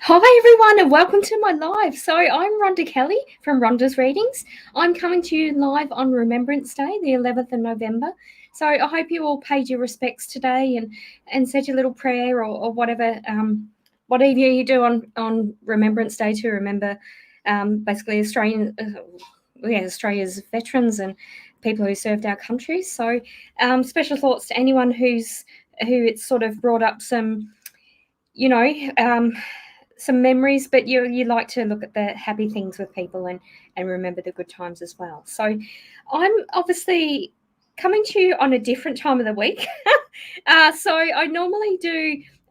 Hi everyone and welcome to my live. So I'm Rhonda Kelly from Rhonda's Readings. I'm coming to you live on Remembrance Day, the 11th of November. So I hope you all paid your respects today and said your little prayer or whatever you do on Remembrance Day to remember basically Australia's veterans and people who served our country. So special thoughts to anyone who it's sort of brought up some some memories, but you like to look at the happy things with people and remember the good times as well. So I'm obviously coming to you on a different time of the week. So I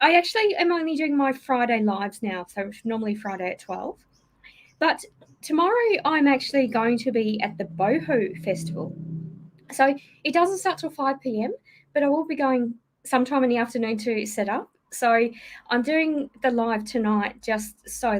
actually am only doing my Friday lives now, so normally Friday at 12. But tomorrow I'm actually going to be at the Boho Festival. So it doesn't start till 5 p.m., but I will be going sometime in the afternoon to set up. So I'm doing the live tonight just so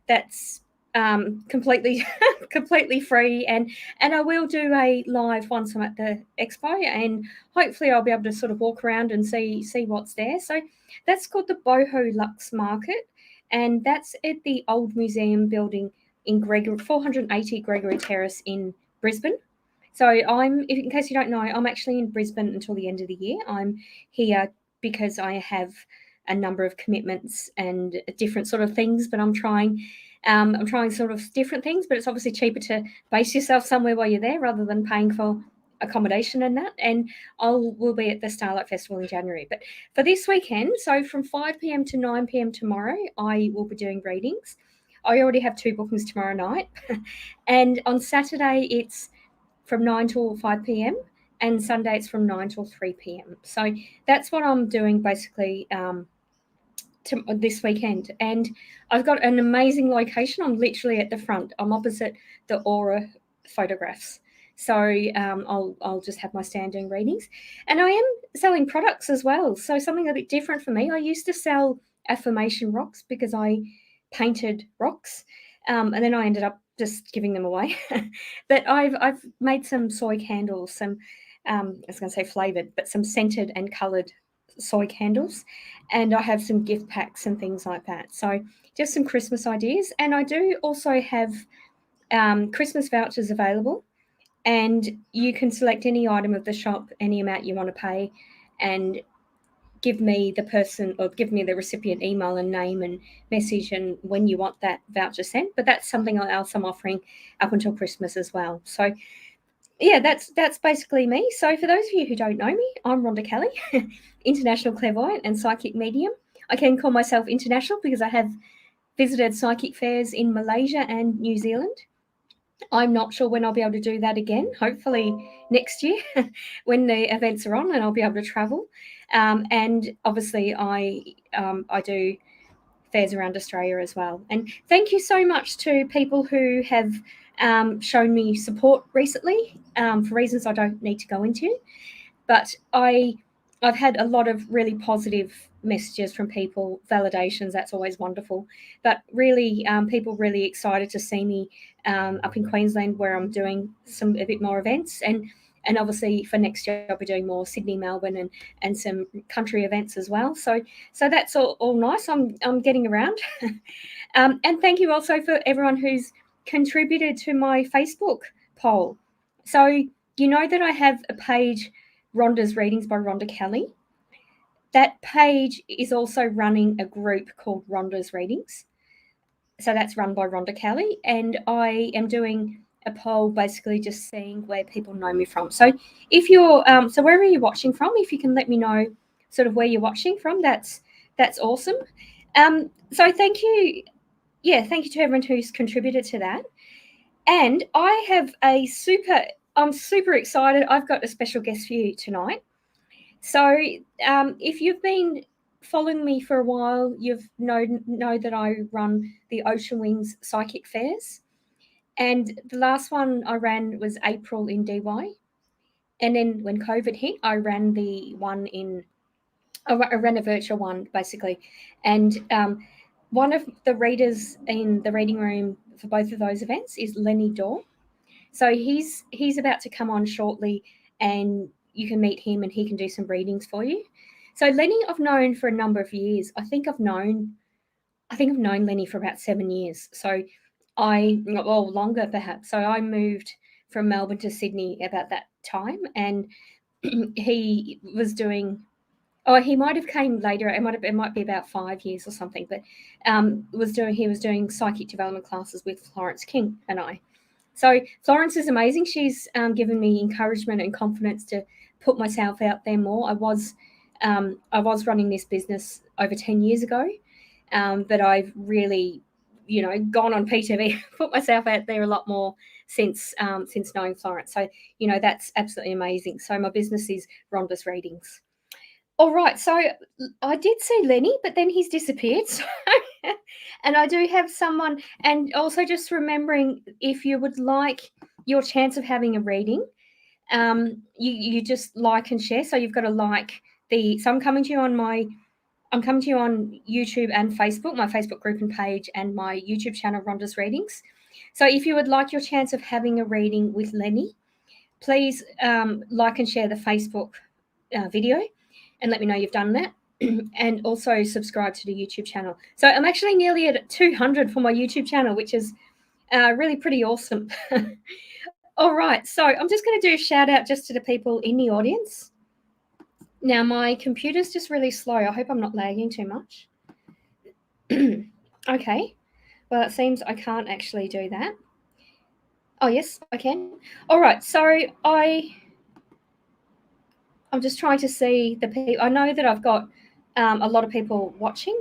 that's completely completely free, and I will do a live once I'm at the expo, and hopefully I'll be able to sort of walk around and see what's there. So that's called the Boho Lux Market, and that's at the old museum building in 480 Gregory Terrace in Brisbane. So in case you don't know, I'm actually in Brisbane until the end of the year. I'm here because I have a number of commitments and different sort of things, but I'm trying sort of different things, but it's obviously cheaper to base yourself somewhere while you're there rather than paying for accommodation and that. And we'll be at the Starlight Festival in January. But for this weekend, so from 5 p.m. to 9 p.m. tomorrow, I will be doing readings. I already have 2 bookings tomorrow night. And on Saturday, it's from 9 till 5 p.m. and Sunday it's from 9 till 3 p.m. So that's what I'm doing basically this weekend. And I've got an amazing location. I'm literally at the front. I'm opposite the Aura photographs. So I'll just have my stand doing readings. And I am selling products as well. So something a bit different for me. I used to sell affirmation rocks because I painted rocks. And then I ended up just giving them away. But I've made some soy candles, some I was going to say flavored, but some scented and colored soy candles, and I have some gift packs and things like that. So just some Christmas ideas, and I do also have Christmas vouchers available, and you can select any item of the shop, any amount you want to pay, and give me the recipient email and name and message and when you want that voucher sent. But that's something else I'm offering up until Christmas as well. So yeah, that's basically me. So for those of you who don't know me, I'm Rhonda Kelly, international clairvoyant and psychic medium. I can call myself international because I have visited psychic fairs in Malaysia and New Zealand. I'm not sure when I'll be able to do that again. Hopefully next year when the events are on and I'll be able to travel. And obviously I do fairs around Australia as well. And thank you so much to people who have shown me support recently for reasons I don't need to go into. But I've had a lot of really positive messages from people, validations. That's always wonderful. But really, people really excited to see me up in Queensland, where I'm doing a bit more events, and obviously for next year I'll be doing more Sydney, Melbourne, and some country events as well. So that's all nice. I'm getting around, and thank you also for everyone who's contributed to my Facebook poll. So you know that I have a page, Rhonda's Readings by Rhonda Kelly. That page is also running a group called Rhonda's Readings. So that's run by Rhonda Kelly, and I am doing a poll basically just seeing where people know me from. So if you're so wherever you're watching from, if you can let me know sort of where you're watching from, that's awesome. So thank you. Yeah, thank you to everyone who's contributed to that. And I'm super excited. I've got a special guest for you tonight. So if you've been following me for a while, you've know that I run the Ocean Wings Psychic Fairs. And the last one I ran was April in DY. And then when COVID hit, I ran I ran a virtual one basically. And one of the readers in the reading room for both of those events is Lenny Dorr. So he's about to come on shortly, and you can meet him and he can do some readings for you. So Lenny, I've known for a number of years. I think I've known I think I've known Lenny for about 7 years. So longer perhaps. So I moved from Melbourne to Sydney about that time, and he was doing. Oh, he might have came later. It might be about 5 years or something. But he was doing psychic development classes with Florence King and I. So Florence is amazing. She's given me encouragement and confidence to put myself out there more. I was running this business over 10 years ago, but I've really, gone on PTV, put myself out there a lot more since knowing Florence. So, that's absolutely amazing. So my business is Rhonda's Readings. All right, so I did see Lenny, but then he's disappeared. So, and I do have someone, and also just remembering, if you would like your chance of having a reading, you just like and share. So you've got to like so I'm coming to you on YouTube and Facebook, my Facebook group and page, and my YouTube channel, Rhonda's Readings. So if you would like your chance of having a reading with Lenny, please like and share the Facebook video and let me know you've done that. And also subscribe to the YouTube channel. So I'm actually nearly at 200 for my YouTube channel, which is really pretty awesome. All right, so I'm just going to do a shout out just to the people in the audience. Now, my computer's just really slow. I hope I'm not lagging too much. Okay, well, it seems I can't actually do that. Oh, yes, I can. All right, so I'm just trying to see the people. I know that I've got a lot of people watching.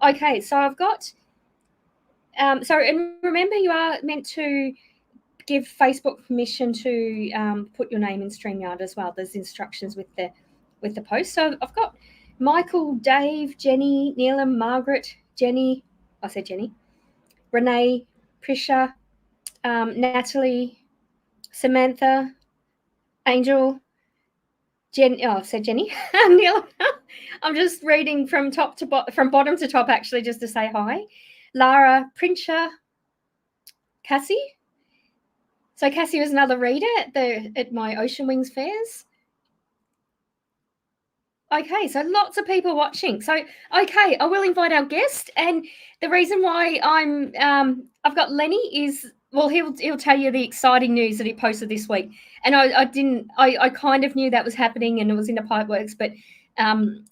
Okay, so I've got, and remember, you are meant to give Facebook permission to put your name in StreamYard as well. There's instructions with the post. So I've got Michael, Dave, Jenny, Neelam, Margaret, Jenny. I said Jenny. Renee, Prisha, Natalie, Samantha, Angel, I said Jenny. Neelam. I'm just reading from bottom to top, actually, just to say hi. Lara, Prinsha, Cassie. So Cassie was another reader at my Ocean Wings fairs. Okay, so lots of people watching. So, okay, I will invite our guest. And the reason why I've got Lenny is, well, he'll tell you the exciting news that he posted this week. And I kind of knew that was happening and it was in the pipeworks. But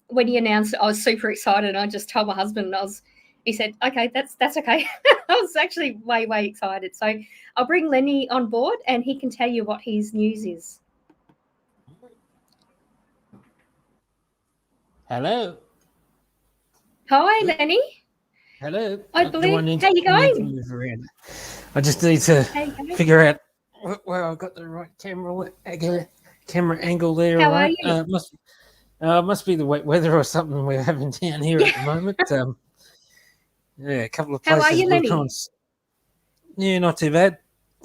when he announced it, I was super excited. I just told my husband, he said, okay, that's okay. I was actually way, way excited. So I'll bring Lenny on board and he can tell you what his news is. Hello. Hi, Lenny. Hello. I believe. How you going? I just need to figure out where I've got the right camera angle there. How are you? Must be the wet weather or something we're having down here at the moment. A couple of places. How are you, Lenny? Yeah, not too bad.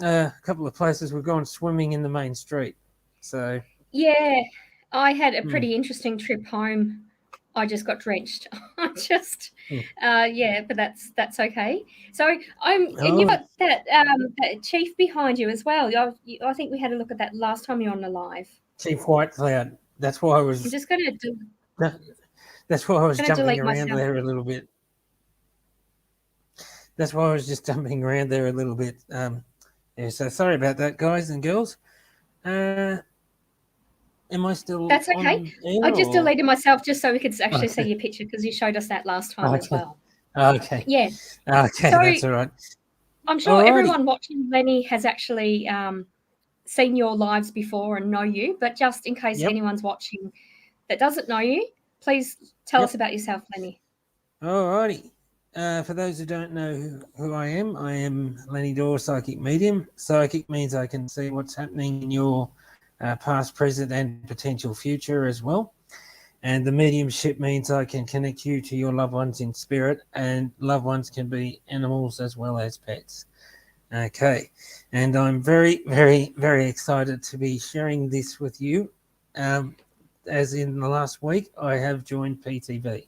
A couple of places we've gone swimming in the main street. So yeah, I had a pretty interesting trip home. I just got drenched. But that's okay. So and you've got that chief behind you as well. I think we had a look at that last time you were on the live. Chief White Cloud. That's why I was. I'm just going to. That's why I was jumping around there a little bit. That's why I was just jumping around there a little bit. So sorry about that, guys and girls. Am I still? That's okay. I just deleted myself just so we could actually see your picture because you showed us that last time as well. Okay. Yeah. Okay, so, that's all right. I'm sure everyone watching Lenny has actually seen your lives before and know you, but just in case anyone's watching that doesn't know you, please tell us about yourself, Lenny. All righty. For those who don't know who I am Lenny Dorr, Psychic Medium. Psychic means I can see what's happening in your past, present, and potential future as well. And the mediumship means I can connect you to your loved ones in spirit, and loved ones can be animals as well as pets. Okay. And I'm very, very, very excited to be sharing this with you. As in the last week, I have joined PTV.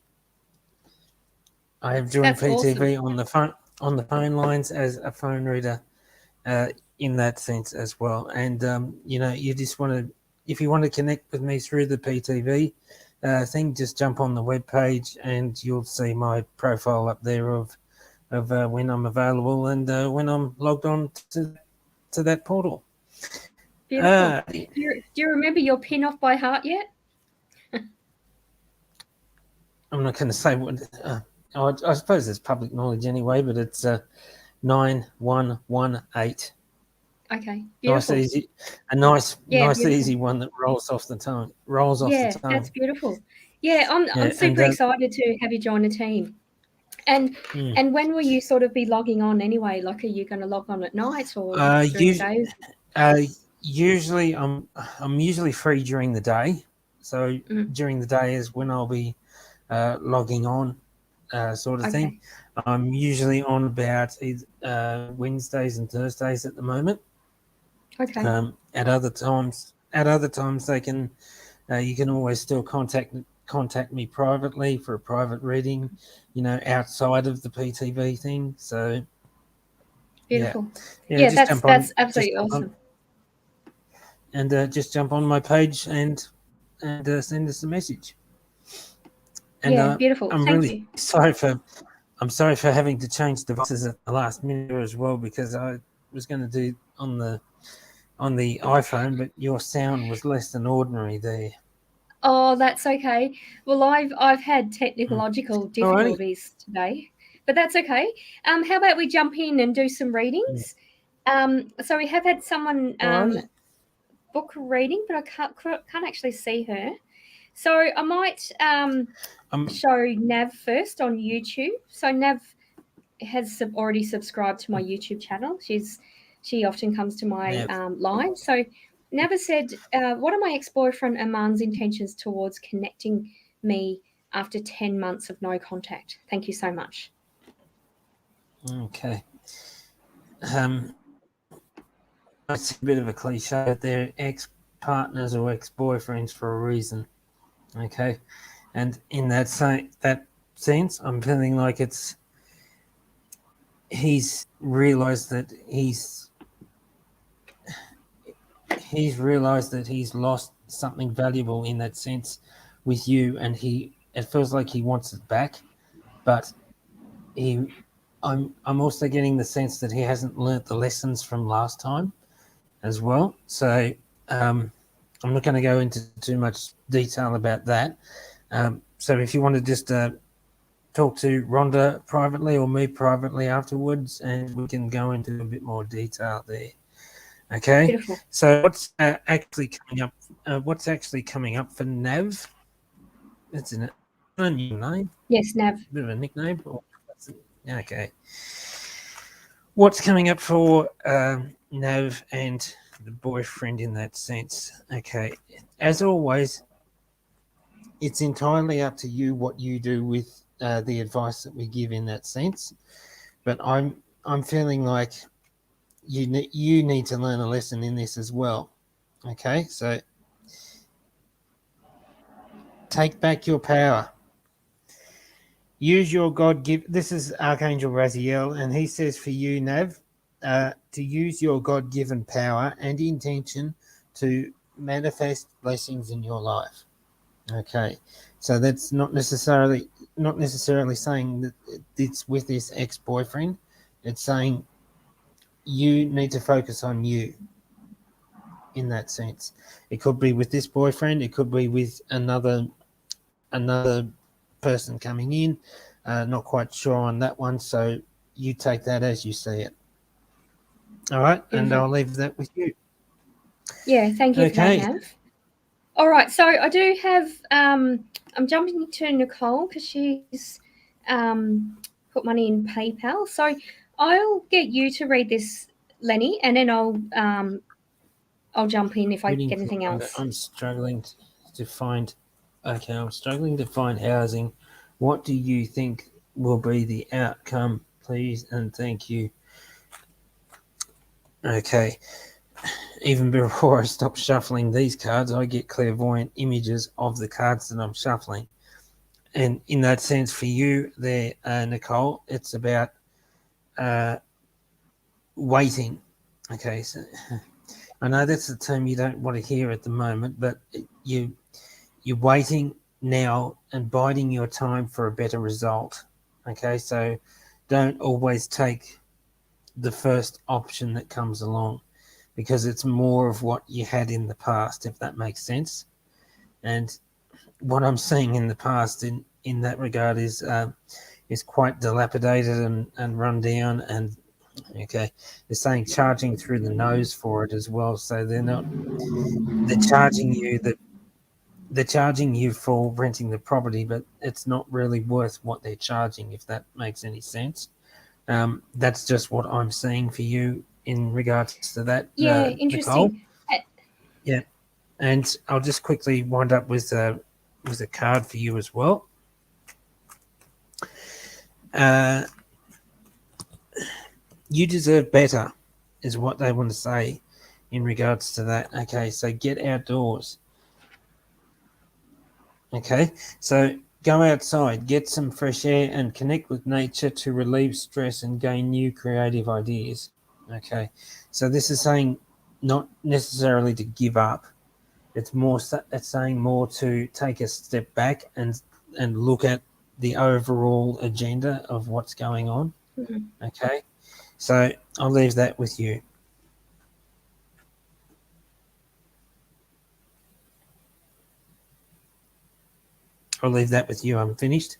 I have joined PTV awesome. on the phone lines as a phone reader in that sense as well. And, you just want to, if you want to connect with me through the PTV, thing, just jump on the webpage and you'll see my profile up there of when I'm available and when I'm logged on to that portal. Beautiful. Do you remember your pin off by heart yet? I'm not going to say what. I suppose it's public knowledge anyway, but it's 9118. Okay, beautiful. Nice, easy, nice, beautiful. easy one that rolls off the tongue. Rolls off the tongue. That's beautiful. Yeah, I'm super excited to have you join the team. And when will you sort of be logging on anyway? Like, are you going to log on at night or during the day? Usually, I'm usually free during the day. So during the day is when I'll be logging on, sort of thing. I'm usually on about Wednesdays and Thursdays at the moment. Okay. At other times, they can. You can always still contact me privately for a private reading, outside of the PTV thing. So beautiful. Yeah, that's absolutely awesome. And just jump on my page and send us a message. And beautiful. I'm Thank really you. sorry for having to change devices at the last minute as well, because I was going to do on the iPhone, but your sound was less than ordinary there. Oh, that's okay. Well, I've had technological difficulties today, but that's okay. How about we jump in and do some readings? So we have had someone book a reading, but I can't actually see her. So I might show Nav first on YouTube. So Nav has already subscribed to my YouTube channel. She often comes to my live. So Nav said, what are my ex-boyfriend Aman's intentions towards connecting me after 10 months of no contact? Thank you so much. Okay. It's a bit of a cliche, but they're ex-partners or ex-boyfriends for a reason. Okay. And in that sense, I'm feeling like he's realized that he's lost something valuable in that sense with you, and it feels like he wants it back, but I'm also getting the sense that he hasn't learnt the lessons from last time as well. So I'm not going to go into too much detail about that. So if you want to just talk to Rhonda privately or me privately afterwards, and we can go into a bit more detail there. Okay. Beautiful. So what's actually coming up? What's actually coming up for Nav? That's a new name. Yes, Nav. A bit of a nickname. Okay. What's coming up for Nav and the boyfriend in that sense? Okay. As always, it's entirely up to you what you do with the advice that we give in that sense. But I'm feeling like you need to learn a lesson in this as well. Okay, so take back your power. Use your God-given. This is Archangel Raziel, and he says for you, Nav, to use your God-given power and intention to manifest blessings in your life. Okay, so that's not necessarily saying that it's with this ex-boyfriend. It's saying you need to focus on you. In that sense, it could be with this boyfriend. It could be with another person coming in. Not quite sure on that one. So you take that as you see it. All right, and I'll leave that with you. Yeah, thank you for that, Nav. All right, so I do have. I'm jumping to Nicole because she's put money in PayPal. So I'll get you to read this, Lenny, and then I'll jump in if I get anything else. I'm struggling to find. Okay, I'm struggling to find housing. What do you think will be the outcome, please, and thank you. Okay. Even before I stop shuffling these cards, I get clairvoyant images of the cards that I'm shuffling. And in that sense, for you there, Nicole, it's about waiting. Okay, so I know that's the term you don't want to hear at the moment, but you're waiting now and biding your time for a better result. Okay, so don't always take the first option that comes along, because it's more of what you had in the past, if that makes sense. And what I'm seeing in the past in that regard is quite dilapidated and run down. And okay, they're saying charging through the nose for it as well. So they're charging you that they're charging you for renting the property, but it's not really worth what they're charging, if that makes any sense. That's just what I'm seeing for you in regards to that, Yeah, Nicole. interesting. Yeah, and I'll just quickly wind up with a card for you as well. You deserve better, is what they want to say in regards to that. Okay, so get outdoors. Okay, so go outside, get some fresh air, and connect with nature to relieve stress and gain new creative ideas. Okay, so this is saying not necessarily to give up. It's saying more to take a step back and look at the overall agenda of what's going on. Mm-hmm. Okay, so I'll leave that with you. I'll leave that with you. I'm finished.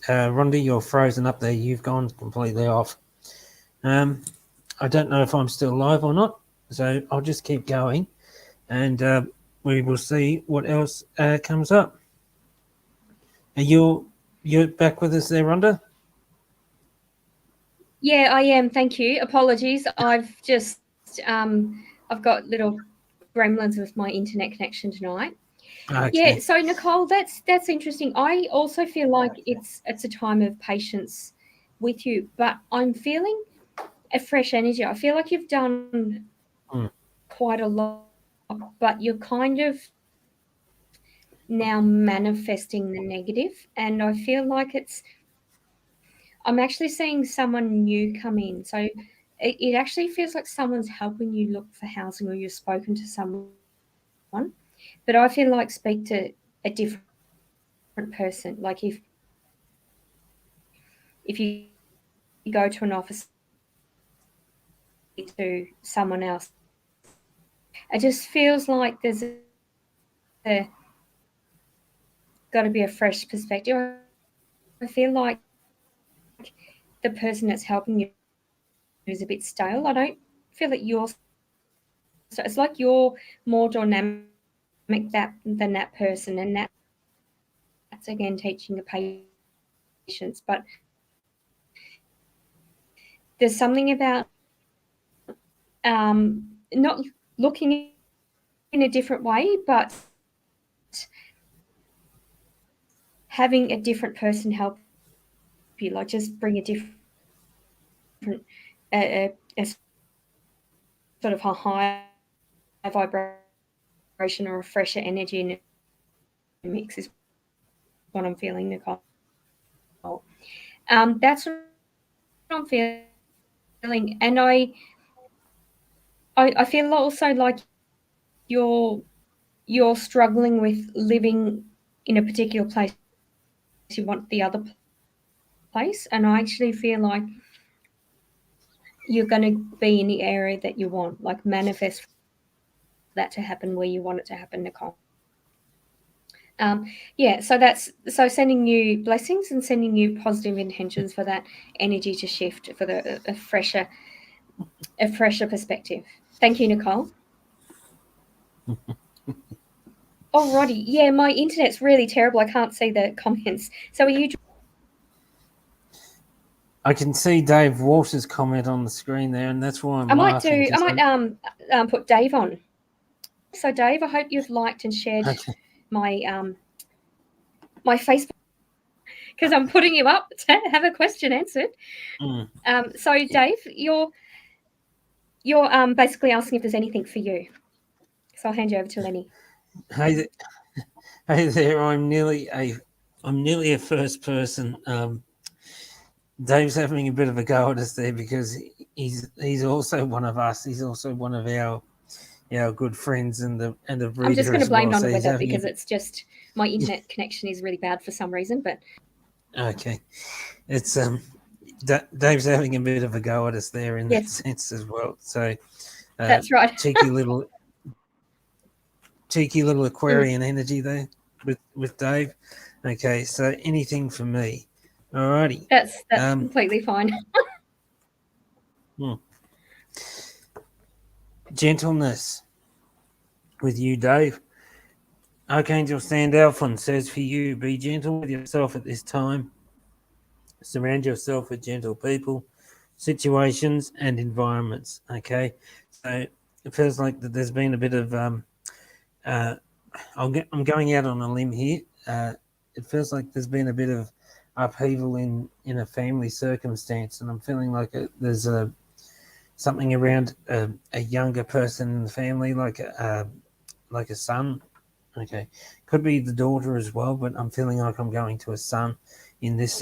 Rhonda, you're frozen up there. You've gone completely off. I don't know if I'm still live or not, so I'll just keep going, and we will see what else comes up. Are you're back with us there, Rhonda? Yeah, I am. Thank you. Apologies. I've got little gremlins with my internet connection tonight. Okay. Yeah, so Nicole, that's interesting. I also feel like it's a time of patience with you, but I'm feeling a fresh energy. I feel like you've done quite a lot, but you're kind of now manifesting the negative, and I feel like I'm actually seeing someone new come in. So it actually feels like someone's helping you look for housing, or you've spoken to someone. But I feel like speak to a different person. Like if you go to an office to someone else, it just feels like there's got to be a fresh perspective. I feel like the person that's helping you is a bit stale. I don't feel that you're. So it's like you're more dynamic than that person, and that's again teaching a patience. But there's something about not looking in a different way, but having a different person help you, like just bring a different, a sort of a high vibration or a fresher energy in the mix is what I'm feeling, Nicole. That's what I'm feeling, and I feel also like you're struggling with living in a particular place. You want the other place, and I actually feel like you're going to be in the area that you want, like manifest that to happen where you want it to happen, Nicole. Yeah, so sending you blessings and sending you positive intentions for that energy to shift, for a fresher perspective. Thank you, Nicole. Alrighty, yeah, my internet's really terrible. I can't see the comments. So are you? I can see Dave Walsh's comment on the screen there, and that's why I'm laughing. I might put Dave on. So Dave, I hope you've liked and shared my my Facebook, because I'm putting you up to have a question answered. So Dave, you're basically asking if there's anything for you. So I'll hand you over to Lenny. Hey there. I'm nearly a first person. Dave's having a bit of a go at us there, because he's also one of us. He's also one of our our good friends and the I'm just reader going to as blame it well. on the So weather he's having because a it's just my internet connection is really bad for some reason. But okay. It's Dave's having a bit of a go at us there in that yes, sense as well. So that's right. cheeky little Mm, Aquarian energy there with Dave. Okay, so anything for me. Alrighty. that's completely fine. Hmm. Gentleness with you, Dave. Archangel Sandalphon says for you, be gentle with yourself at this time. Surround yourself with gentle people, situations, and environments. Okay, so it feels like that there's been a bit of uh, I'm going out on a limb here. It feels like there's been a bit of upheaval in a family circumstance, and I'm feeling like there's something around a younger person in the family, like a son. Okay, could be the daughter as well, but I'm feeling like I'm going to a son in this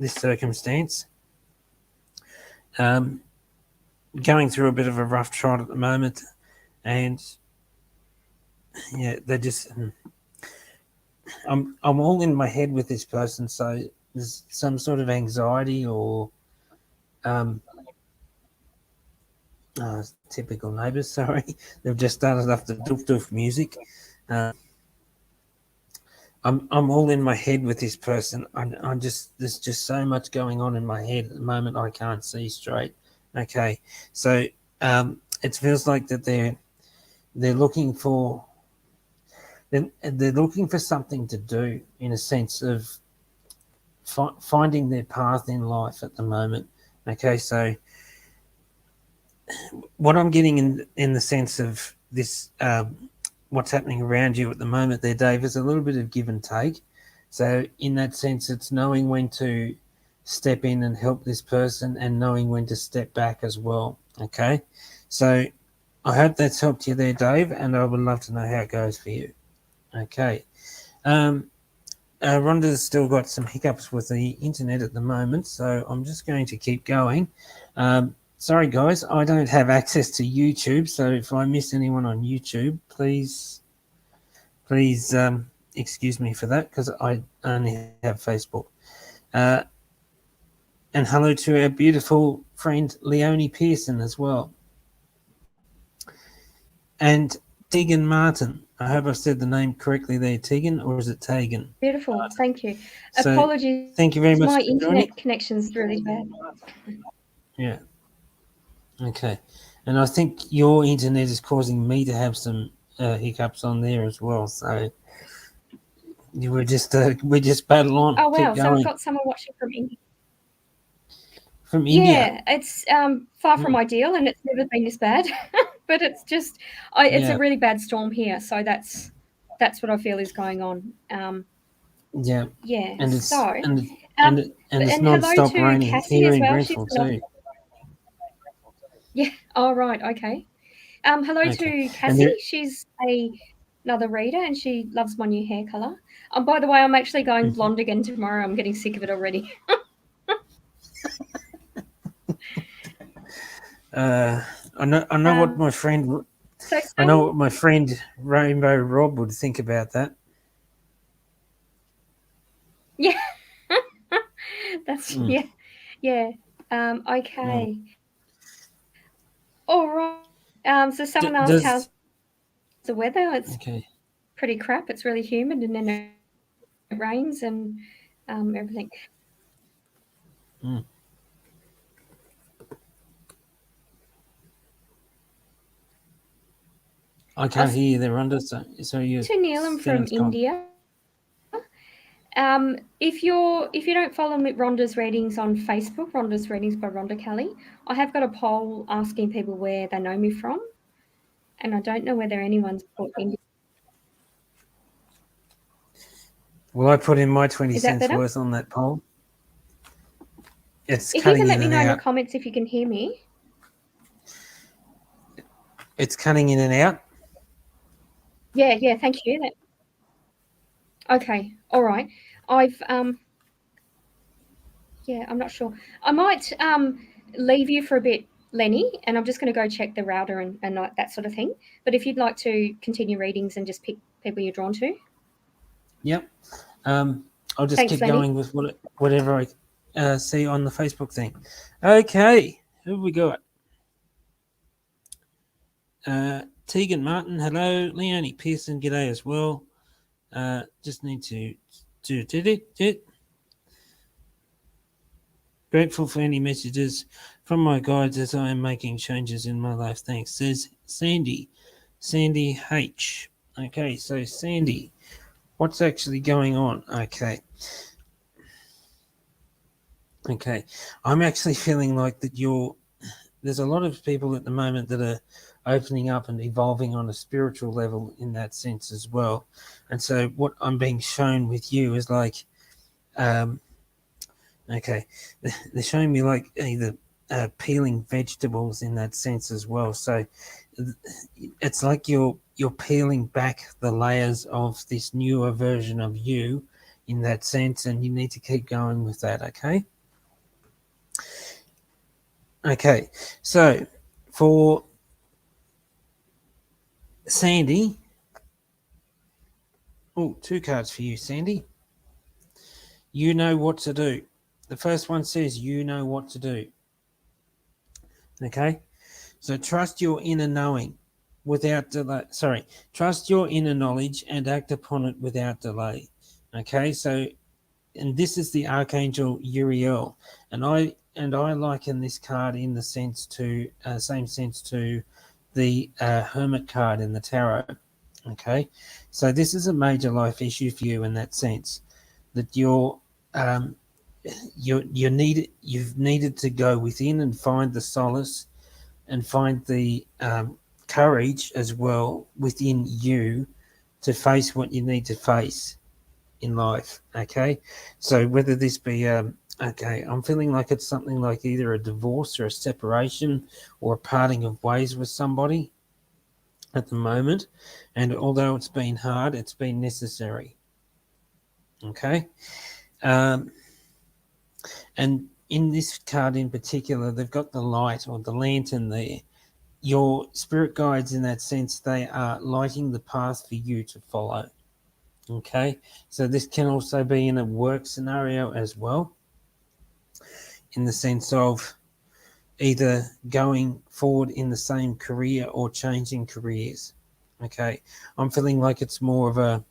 circumstance. Um, Going through a bit of a rough trot at the moment, and yeah, they're just. I'm all in my head with this person, so there's some sort of anxiety or um, typical neighbours. Sorry, they've just started off the doof doof music. Uh, I'm all in my head with this person. I'm just there's just so much going on in my head at the moment. I can't see straight. Okay, so it feels like that they're looking for they're looking for something to do in a sense of finding their path in life at the moment. Okay, so what I'm getting in the sense of this, what's happening around you at the moment, there, Dave, is a little bit of give and take. So in that sense, it's knowing when to step in and help this person, and knowing when to step back as well. Okay, so I hope that's helped you there, Dave, and I would love to know how it goes for you. Okay. Um, Rhonda's still got some hiccups with the internet at the moment, so I'm just going to keep going. Sorry, guys, I don't have access to YouTube, so if I miss anyone on YouTube, please excuse me for that because I only have Facebook. Uh, and hello to our beautiful friend Leonie Pearson as well, and Tegan Martin. I hope I've said the name correctly there, Tegan, or is it Tegan? Beautiful, thank you. So, Apologies, thank you very my much for joining. internet connection's really bad. Yeah. Okay, and I think your internet is causing me to have some hiccups on there as well. So we just battle on, Oh keep wow, so we've going. got someone watching from India. From India, Yeah, it's far from mm, ideal, and it's never been this bad. But it's just, it's a yeah, really bad storm here, so that's what I feel is going on. yeah, Yeah, and so it's and hello non-stop to raining Cassie here as in well. She's Grenfell another. too. Yeah. Oh right. Okay. Hello Okay, to and Cassie. She's another reader, and she loves my new hair color. By the way, I'm actually going mhm. blonde again tomorrow. I'm getting sick of it already. uh, I know what my friend So I know some, what my friend Rainbow Rob would think about that. yeah, that's Mm, yeah, yeah. mm. Okay. All right. So someone asked how's Does the weather. It's okay. pretty crap. It's really humid, and then it rains and everything. Mm. I Uh, can't hear you there, Rhonda. So your to Neil, I'm from sounds gone. India. If you don't follow me, Rhonda's readings on Facebook, Rhonda's readings by Rhonda Kelly, I have got a poll asking people where they know me from, and I don't know whether anyone's put India. Will I put in my 20 Is that cents better? worth on that poll? It's If you can cutting let in me and know in the out. comments if you can hear me. It's cutting in and out. Yeah, yeah, thank you. Okay, all right. I've yeah, I'm not sure. I might leave you for a bit Lenny, and I'm just going to go check the router and that sort of thing. But if you'd like to continue readings and just pick people you're drawn to. Yep. I'll just Thanks, keep Lenny. going with whatever I see on the Facebook thing. Okay, who have we got? Tegan Martin, hello. Leonie Pearson, g'day as well. Just need to do it. Grateful for any messages from my guides as I am making changes in my life. Thanks. Says Sandy H. Okay, so Sandy, what's actually going on? Okay, I'm actually feeling like that there's a lot of people at the moment that are opening up and evolving on a spiritual level in that sense as well. And so what I'm being shown with you is like, okay, they're showing me like either peeling vegetables in that sense as well. So it's like you're peeling back the layers of this newer version of you in that sense, and you need to keep going with that. Okay, so for Sandy, oh, 2 cards for you, Sandy. You know what to do. The first one says you know what to do. Okay, so trust your inner knowing without delay. Sorry, trust your inner knowledge and act upon it without delay. Okay, so, and this is the Archangel Uriel, and I liken this card in the sense to same sense to the Hermit card in the tarot. Okay, so this is a major life issue for you in that sense, that you've needed to go within and find the solace and find the courage as well within you to face what you need to face in life. Okay, so whether this be okay, I'm feeling like it's something like either a divorce or a separation or a parting of ways with somebody at the moment, and although it's been hard, it's been necessary. Okay, and in this card in particular, they've got the light or the lantern there. Your spirit guides, in that sense, they are lighting the path for you to follow. Okay, so this can also be in a work scenario as well, in the sense of either going forward in the same career or changing careers. Okay, I'm feeling like it's more of a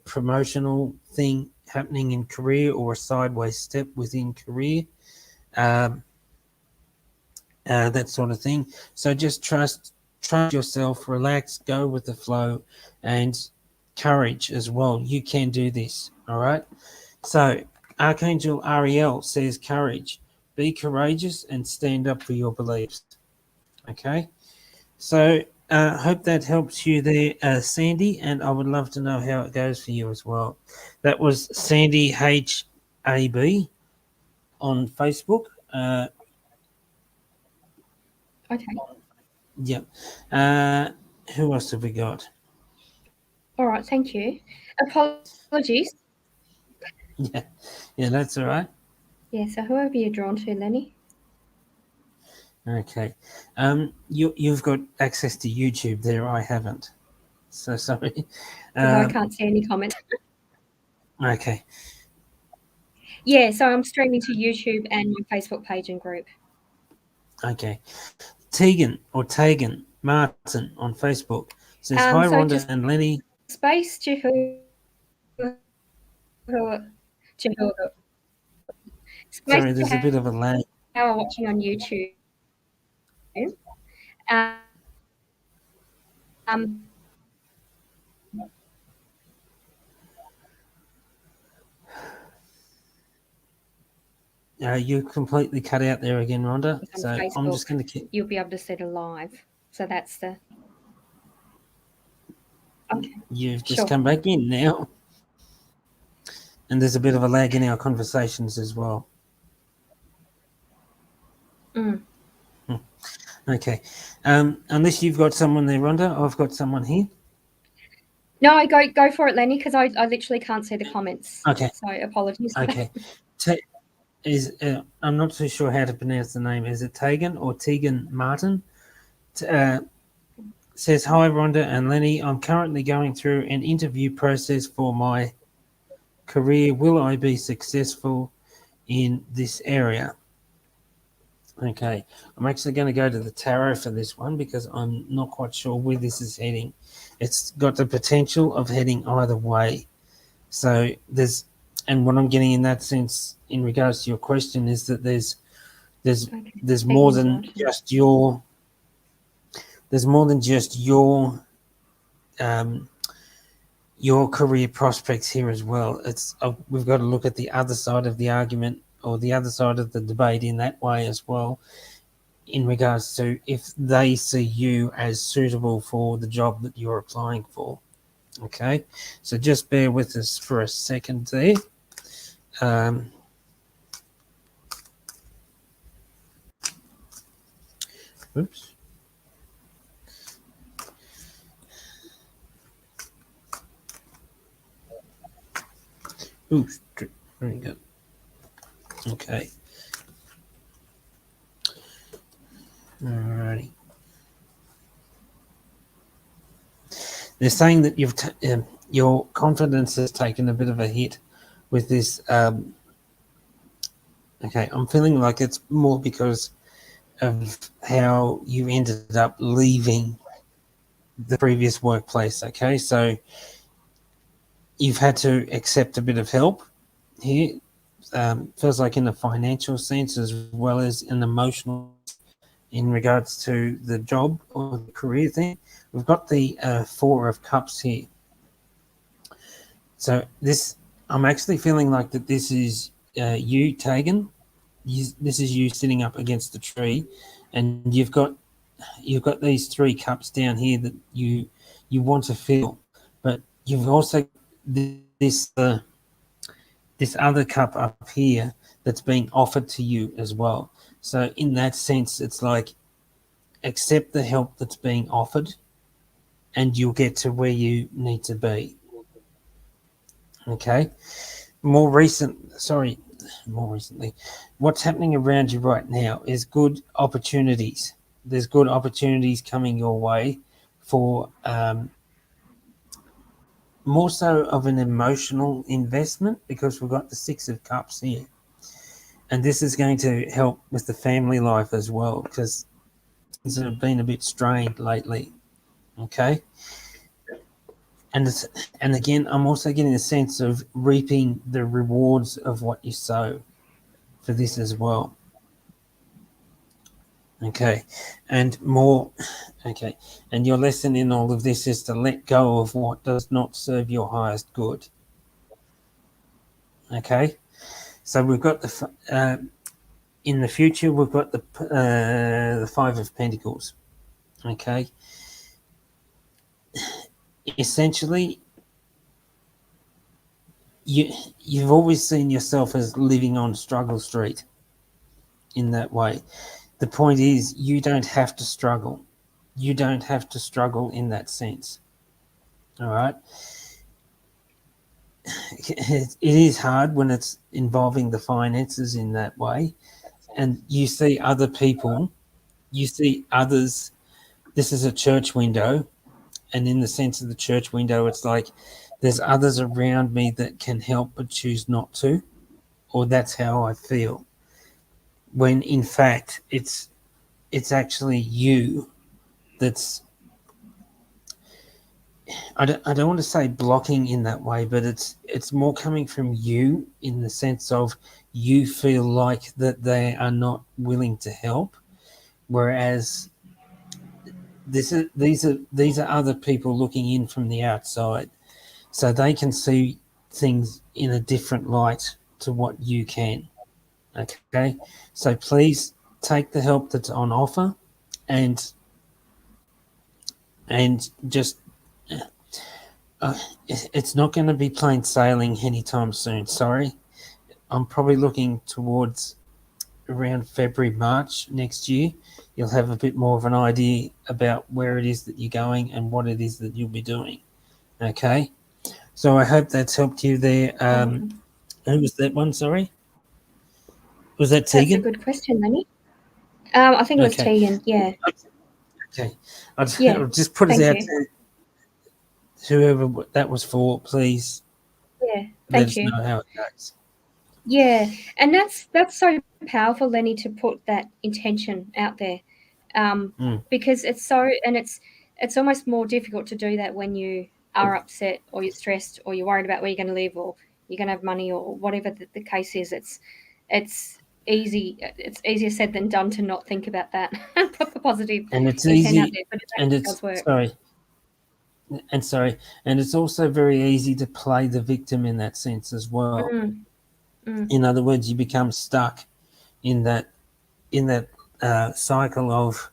promotional thing happening in career, or a sideways step within career, that sort of thing. So just trust yourself, relax, go with the flow, and courage as well. You can do this. All right. So Archangel Ariel says courage. Be courageous and stand up for your beliefs. Okay. So hope that helps you there, Sandy, and I would love to know how it goes for you as well. That was Sandy HAB on Facebook. Okay. Yep. Who else have we got? All right. Thank you. Apologies. Yeah, that's all right. Yeah. So whoever you're drawn to, Lenny. Okay. You've got access to YouTube there. I haven't. So sorry. I can't see any comments. Okay. Yeah. So I'm streaming to YouTube and my Facebook page and group. Okay. Tegan Martin on Facebook says, hi, Rhonda and Lenny. Space to who Sorry, there's a bit of a lag. How are watching on YouTube? You completely cut out there again, Rhonda. So Facebook, I'm just going to keep. You'll be able to see it live. So that's the. Okay. You've just come back in now. And there's a bit of a lag in our conversations as well. Okay. Unless you've got someone there, Rhonda, I've got someone here. No, go for it, Lenny, because I literally can't see the comments. Okay. So apologies. Okay. I'm not too sure how to pronounce the name. Is it Tegan or Tegan Martin? Says, hi, Rhonda and Lenny. I'm currently going through an interview process for my career. Will I be successful in this area? Okay, I'm actually going to go to the tarot for this one because I'm not quite sure where this is heading. It's got the potential of heading either way. So and what I'm getting in that sense in regards to your question is that there's more than just your your career prospects here as well. We've got to look at the other side of the argument or the other side of the debate in that way as well, in regards to if they see you as suitable for the job that you're applying for. Okay, so just bear with us for a second there. Oops. Oops, very good. Okay. Alrighty. They're saying that your confidence has taken a bit of a hit with this. Okay, I'm feeling like it's more because of how you ended up leaving the previous workplace. Okay, so you've had to accept a bit of help here. Feels like in a financial sense as well as an emotional in regards to the job or the career thing. We've got the Four of Cups here. So I'm actually feeling like that this is you, Tegan. This is you sitting up against the tree, and you've got these three cups down here that you want to fill, but you've also this other cup up here that's being offered to you as well. So in that sense, it's like accept the help that's being offered, and you'll get to where you need to be. Okay. More recently, what's happening around you right now is good opportunities. There's good opportunities coming your way for more so of an emotional investment, because we've got the Six of Cups here. And this is going to help with the family life as well, because things have been a bit strained lately. Okay. And again, I'm also getting a sense of reaping the rewards of what you sow for this as well. Okay, and your lesson in all of this is to let go of what does not serve your highest good. Okay, so we've got in the future we've got the Five of Pentacles. Okay, essentially, you've always seen yourself as living on struggle street in that way. The point is, you don't have to struggle. You don't have to struggle in that sense. All right. It is hard when it's involving the finances in that way. And you see other people, you see others. This is a church window. And in the sense of the church window, it's like there's others around me that can help but choose not to. Or that's how I feel. When in fact, it's actually you that's, I don't want to say blocking in that way, but it's more coming from you in the sense of you feel like that they are not willing to help, whereas these are other people looking in from the outside, so they can see things in a different light to what you can. Okay, so please take the help that's on offer, and just it's not going to be plain sailing anytime soon. Sorry, I'm probably looking towards around February, March next year. You'll have a bit more of an idea about where it is that you're going and what it is that you'll be doing. Okay, so I hope that's helped you there. Who was that one? Sorry. Was that That's a Tegan? good question, Lenny. I think it was Okay. Tegan. Yeah. Okay. Yeah. I'll just put it Thank out you. to whoever that was for. Please Yeah. let Thank us you. know how it goes. Yeah, and that's so powerful, Lenny, to put that intention out there, because it's almost more difficult to do that when you are upset or you're stressed or you're worried about where you're going to live or you're going to have money or whatever the case is. It's it's easier said than done to not think about that and put the positive And it's intent out easy, there, but it and actually it's does work. sorry, and it's also very easy to play the victim in that sense as well. Mm, mm, In other words, you become stuck in that cycle of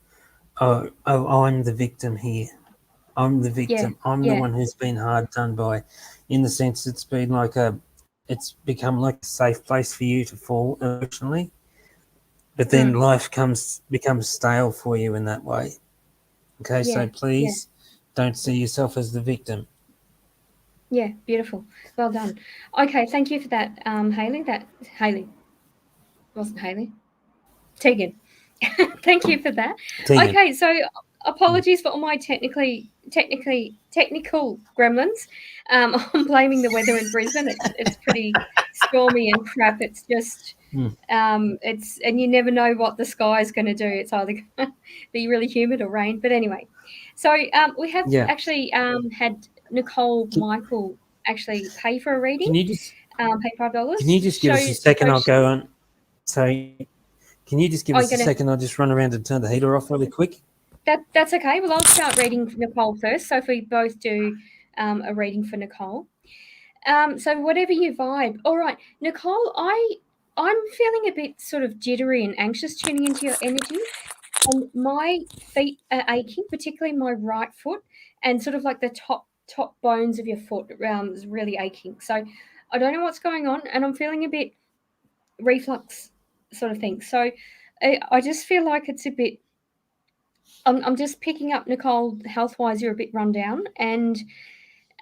I'm the victim here. I'm the yeah, victim. I'm the yeah, one who's been hard done by. In the sense, it's become like a safe place for you to fall emotionally. But then mm, life becomes stale for you in that way. Okay, so yeah, yeah. please don't see yourself as the victim. Yeah, beautiful. Well done. Okay, thank you for that, Haley. That Haley wasn't Haley. Tegan. Thank you for that. Tegan. Okay, so Mm. apologies for all my technical gremlins. I'm blaming the weather in Brisbane. It's pretty stormy and crap. It's just Mm. it's and you never know what the sky is going to do. It's either going to be really humid or rain. But anyway, so we have Yeah. actually had Nicole Can, Michael actually pay for a reading. can you just Pay can $5. you just give us a second? I'll go on. So can you just give Oh, us you're a gonna second? I'll just run around and turn the heater off really quick. that's okay. Well, I'll start reading Nicole first. So if we both do a reading for Nicole. So whatever you vibe. All right, Nicole, I'm feeling a bit sort of jittery and anxious tuning into your energy. And my feet are aching, particularly my right foot, and sort of like the top bones of your foot is really aching. So I don't know what's going on, and I'm feeling a bit reflux sort of thing. So I just feel like it's a bit. I'm just picking up Nicole. Health wise, you're a bit run down, and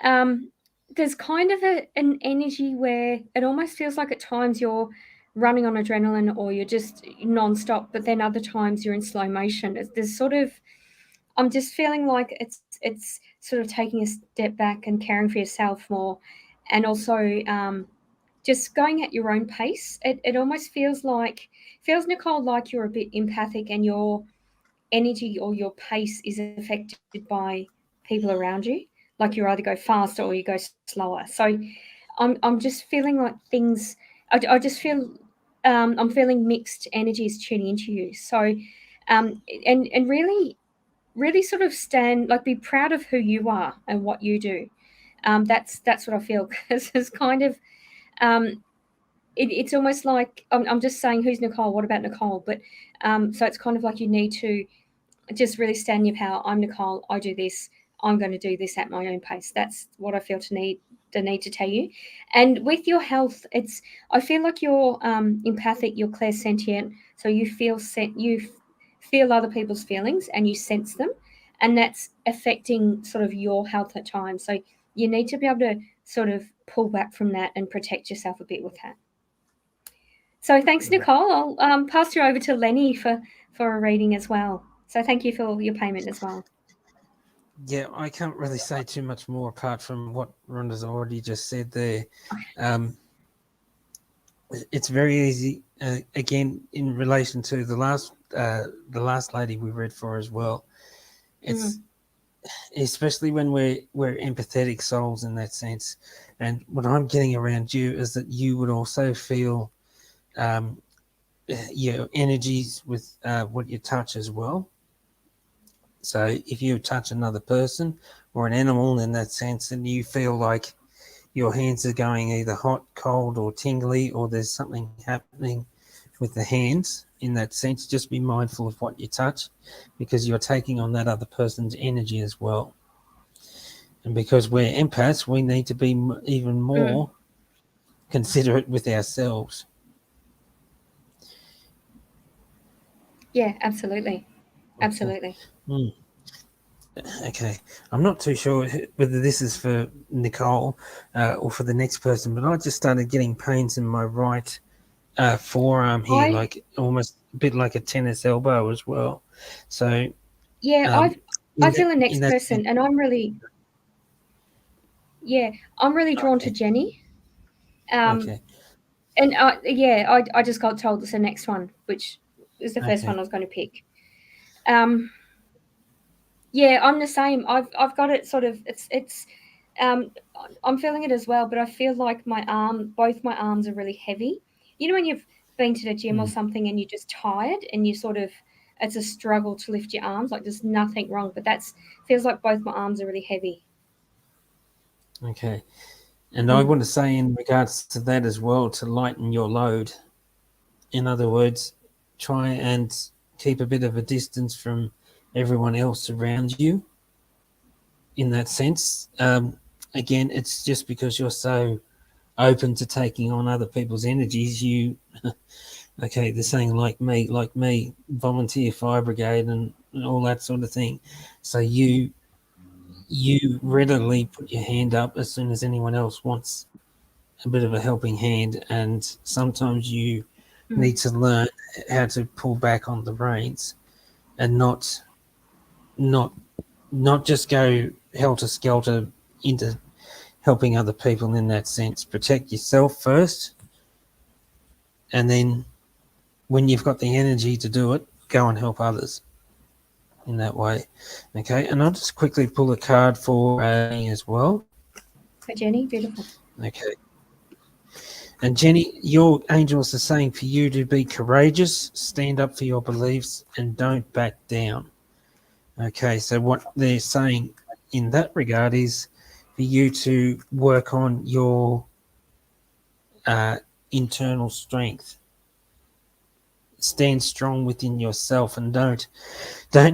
um, there's kind of an energy where it almost feels like at times you're running on adrenaline or you're just nonstop, but then other times you're in slow motion. There's sort of I'm just feeling like it's sort of taking a step back and caring for yourself more, and also just going at your own pace. It almost feels Nicole like you're a bit empathic and your energy or your pace is affected by people around you. Like you either go faster or you go slower. So I'm just feeling like things. I just feel I'm feeling mixed energies tuning into you. So and really sort of stand like be proud of who you are and what you do. That's what I feel because it's kind of um, it's almost like I'm just saying who's Nicole, what about Nicole, but so it's kind of like you need to just really stand in your power. I'm Nicole. I do this. I'm going to do this at my own pace. That's what I feel the need to tell you. And with your health, I feel like you're empathic. You're clairsentient. So you feel other people's feelings and you sense them, and that's affecting sort of your health at times. So you need to be able to sort of pull back from that and protect yourself a bit with that. So thanks, Nicole. I'll pass you over to Lenny for a reading as well. So thank you for your payment as well. Yeah, I can't really say too much more apart from what Rhonda's already just said there. Um, it's very easy. Again, in relation to the last lady we read for as well, it's especially when we're empathetic souls in that sense. And what I'm getting around you is that you would also feel your energies with what you touch as well. So if you touch another person or an animal in that sense, and you feel like your hands are going either hot, cold, or tingly, or there's something happening with the hands in that sense, just be mindful of what you touch because you're taking on that other person's energy as well. And because we're empaths, we need to be even more considerate with ourselves. Yeah, absolutely. Okay. Absolutely. Mm. Okay. I'm not too sure whether this is for Nicole or for the next person, but I just started getting pains in my right forearm here, I like almost a bit like a tennis elbow as well. So yeah, I feel a in next that person, and I'm really drawn to okay, Jenny. Um, okay, and I just got told it's the next one, which is the first okay, one I was going to pick. Um, yeah, I'm the same. I've got it sort of. Um, I'm feeling it as well, but I feel like both my arms are really heavy. You know when you've been to the gym or mm, something and you're just tired and you sort of, it's a struggle to lift your arms. Like there's nothing wrong, but that's feels like both my arms are really heavy. okay. And I Mm, want to say in regards to that as well, to lighten your load. In other words, try and keep a bit of a distance from everyone else around you. In that sense, again, it's just because you're so open to taking on other people's energies. You, okay, they're saying like me, volunteer fire brigade and all that sort of thing. So you readily put your hand up as soon as anyone else wants a bit of a helping hand, and sometimes you mm, need to learn how to pull back on the reins and not not just go helter skelter into helping other people in that sense. Protect yourself first, and then when you've got the energy to do it, go and help others in that way. Okay, and I'll just quickly pull a card for as well. for Jenny, beautiful. Okay, and Jenny, your angels are saying for you to be courageous, stand up for your beliefs, and don't back down. Okay, so what they're saying in that regard is for you to work on your uh, internal strength. Stand strong within yourself, and don't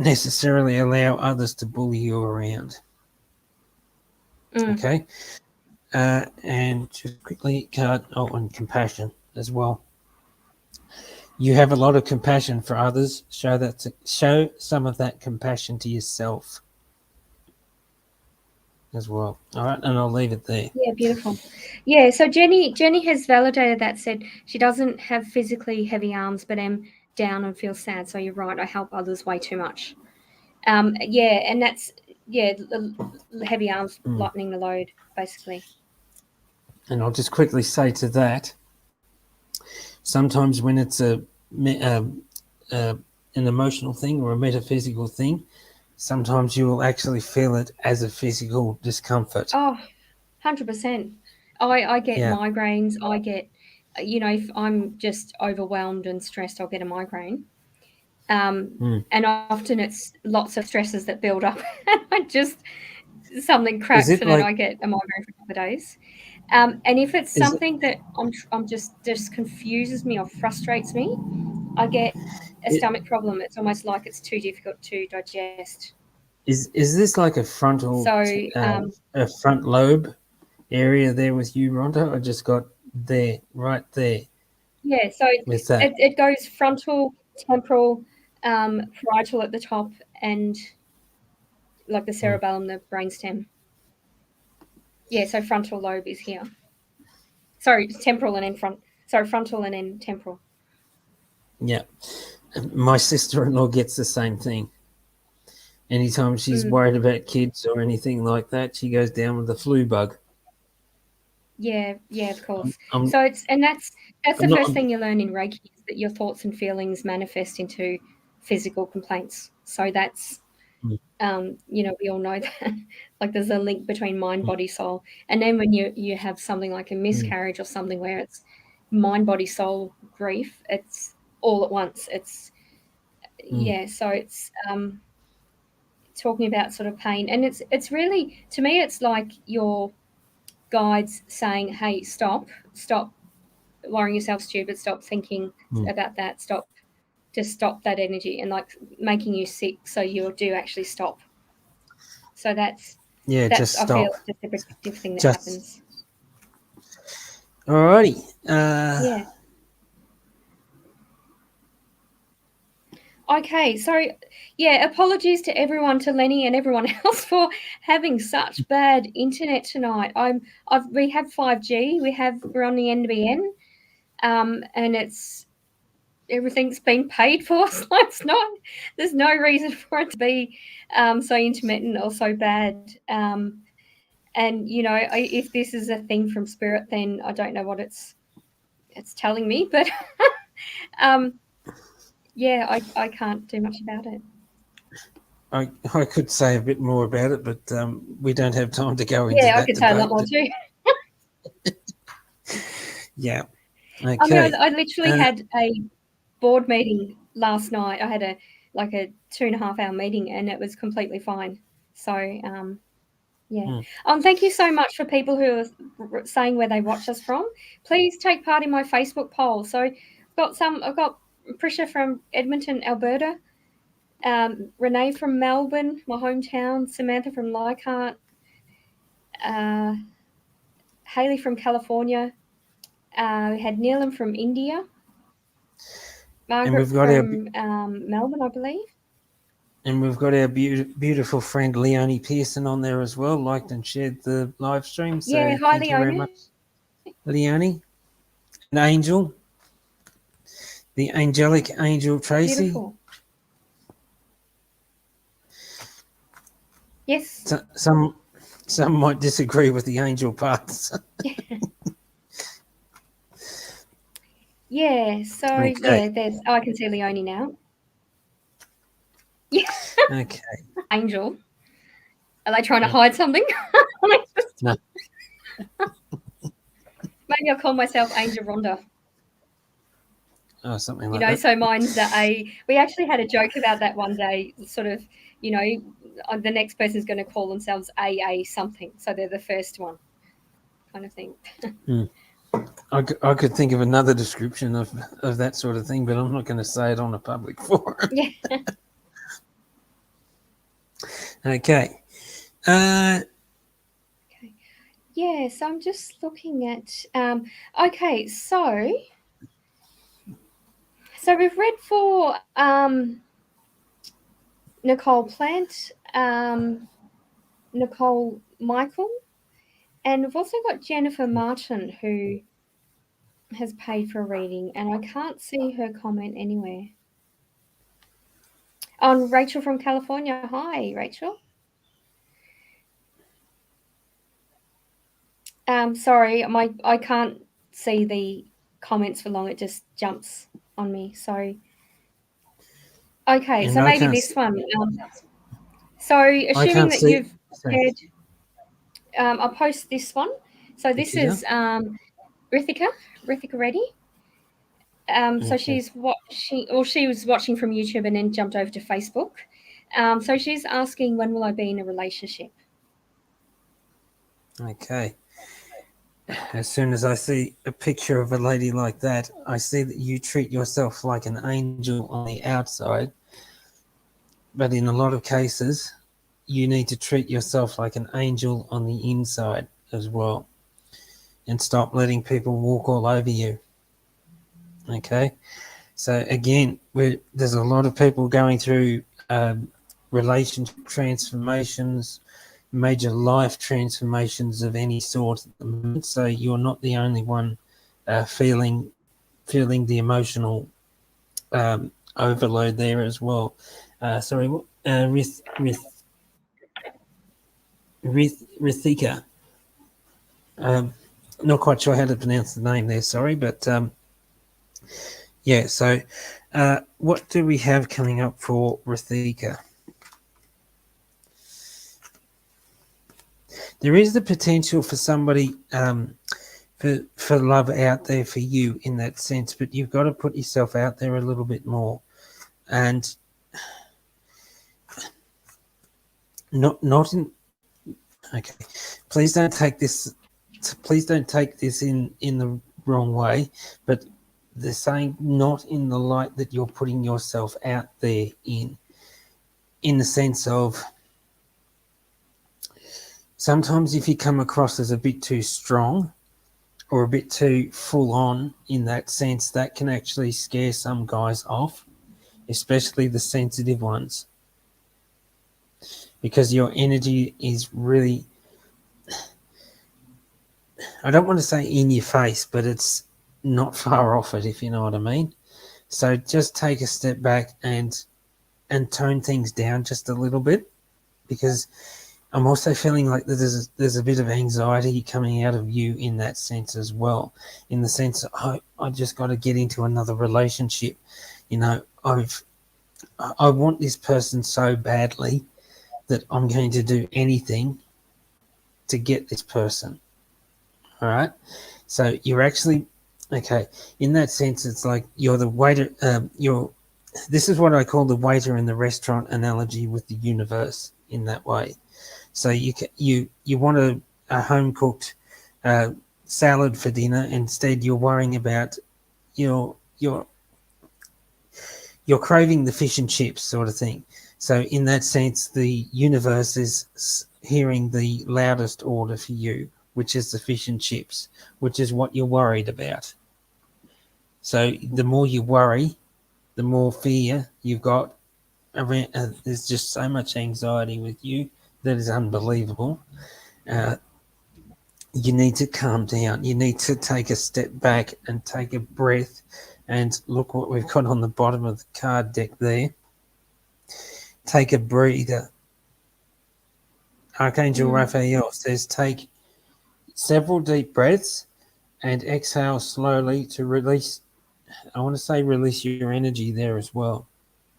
necessarily allow others to bully you around. Mm, Okay, and just quickly, and compassion as well. You have a lot of compassion for others. Show some of that compassion to yourself as well. All right, and I'll leave it there. yeah, beautiful. Yeah, so Jenny has validated that. Said she doesn't have physically heavy arms, but am down and feel sad. So you're right. I help others way too much. Yeah, and that's the heavy arms Mm. lightening the load, basically. And I'll just quickly say to that, sometimes when it's uh, an emotional thing or a metaphysical thing, sometimes you will actually feel it as a physical discomfort. Oh, 100%. I get Yeah. migraines. I get, if I'm just overwhelmed and stressed, I'll get a migraine. Mm. And often it's lots of stresses that build up. I just something Is cracks it and then like, I get a migraine for a couple of days. And if it's is it, something that I'm just confuses me or frustrates me, I get a it stomach problem. It's almost like it's too difficult to digest. is this like a So a front lobe area there with you, Rhonda? I just got there, right there yeah, so with that. it goes frontal, temporal, parietal at the top, and like the Mm. cerebellum, the brainstem. Yeah, so frontal lobe is here. Sorry, temporal and then front. Sorry, frontal and then temporal. Yeah. My sister-in-law gets the same thing. Anytime she's Mm, worried about kids or anything like that, she goes down with the flu bug. yeah, of I'm, course. I'm, So that's I'm the not. first thing you learn in Reiki is that your thoughts and feelings manifest into physical complaints. So that's Mm, we all know that like there's a link between mind, mm, body, soul. And then when you have something like a mm, miscarriage or something where it's mind, body, soul grief, it's all at once. It's mm, so it's talking about sort of pain, and it's really, to me, it's like your guides saying, hey, stop worrying yourself stupid, stop thinking mm. about that, just stop that energy, and like making you sick so you do actually stop. So Yeah, that's just I feel stop. just a protective thing that Just happens. alrighty. Yeah. Okay, so yeah, apologies to everyone, to Lenny and everyone else for having such bad internet tonight. We have 5G, we're on the NBN. and everything's been paid for, so there's no reason for it to be so intermittent or so bad. And if this is a thing from spirit, then I don't know what it's telling me, but yeah, I can't do much about it. I could say a bit more about it, but we don't have time to go into that. Yeah, I could say a lot more too. Yeah. Okay. Okay. I mean, I literally had a board meeting last night. I had a 2.5-hour meeting, and it was completely fine. So yeah. Thank you so much for people who are saying where they watch us from. Please take part in my Facebook poll. So I've got Prisha from Edmonton, Alberta, Renee from Melbourne, my hometown, Samantha from Leichhardt, Haley from California. We had Neelam from India, Margaret from Melbourne, I believe. And we've got our beautiful friend Leonie Pearson on there as well, liked and shared the live stream. So yeah, hi, thank you very much, Leonie. An angel, the angelic angel Tracy. Beautiful. Yes. Some might disagree with the angel parts. Yeah. So Okay. yeah, I can see Leonie now. Yeah. Okay. Angel. Are they trying to hide something? No. Maybe I'll call myself Angel Rhonda. Oh, something like that. So mine's the A. We actually had a joke about that one day, sort of, the next person's going to call themselves AA something. So they're the first one, kind of thing. I could think of another description of that sort of thing, but I'm not going to say it on a public forum. Yeah. Okay. Okay. Yeah, so I'm just looking at okay, so we've read for Nicole Plant, Nicole Michael, and we've also got Jennifer Martin, who has paid for a reading, and I can't see her comment anywhere. On Rachel from California. Hi, Rachel. Sorry, I can't see the comments for long. It just jumps on me. Sorry. Okay, And so maybe this one. So assuming that you've heard, I'll post this one. So this is Rithika Reddy. So she was watching from YouTube and then jumped over to Facebook. So she's asking, when will I be in a relationship? Okay. As soon as I see a picture of a lady like that, I see that you treat yourself like an angel on the outside, but in a lot of cases, you need to treat yourself like an angel on the inside as well, and stop letting people walk all over you. Okay? So again, there's a lot of people going through relationship transformations, major life transformations of any sort at the moment. So you're not the only one feeling the emotional overload there as well. Rithika. Not quite sure how to pronounce the name there, sorry, but yeah, so what do we have coming up for Rithika? There is the potential for somebody for love out there for you in that sense, but you've got to put yourself out there a little bit more, and not in. Okay, please don't take this in the wrong way, but they're saying not in the light that you're putting yourself out there in the sense of, sometimes if you come across as a bit too strong or a bit too full on in that sense, that can actually scare some guys off, especially the sensitive ones, because your energy is really, I don't want to say in your face, but it's not far off it, if you know what I mean. So just take a step back and tone things down just a little bit, because I'm also feeling like there's a bit of anxiety coming out of you in that sense as well, in the sense that I just got to get into another relationship. You know, I want this person so badly that I'm going to do anything to get this person. All right. So you're actually, okay, in that sense, it's like you're the waiter. This is what I call the waiter in the restaurant analogy with the universe in that way. So you want a home cooked salad for dinner. Instead, you're worrying about your you're craving the fish and chips sort of thing. So in that sense, the universe is hearing the loudest order for you, which is the fish and chips, which is what you're worried about. So the more you worry, the more fear you've got. There's just so much anxiety with you that is unbelievable. You need to calm down. You need to take a step back and take a breath. And look what we've got on the bottom of the card deck there. Take a breather. Archangel Raphael says take several deep breaths and exhale slowly to release. I want to say release your energy there as well,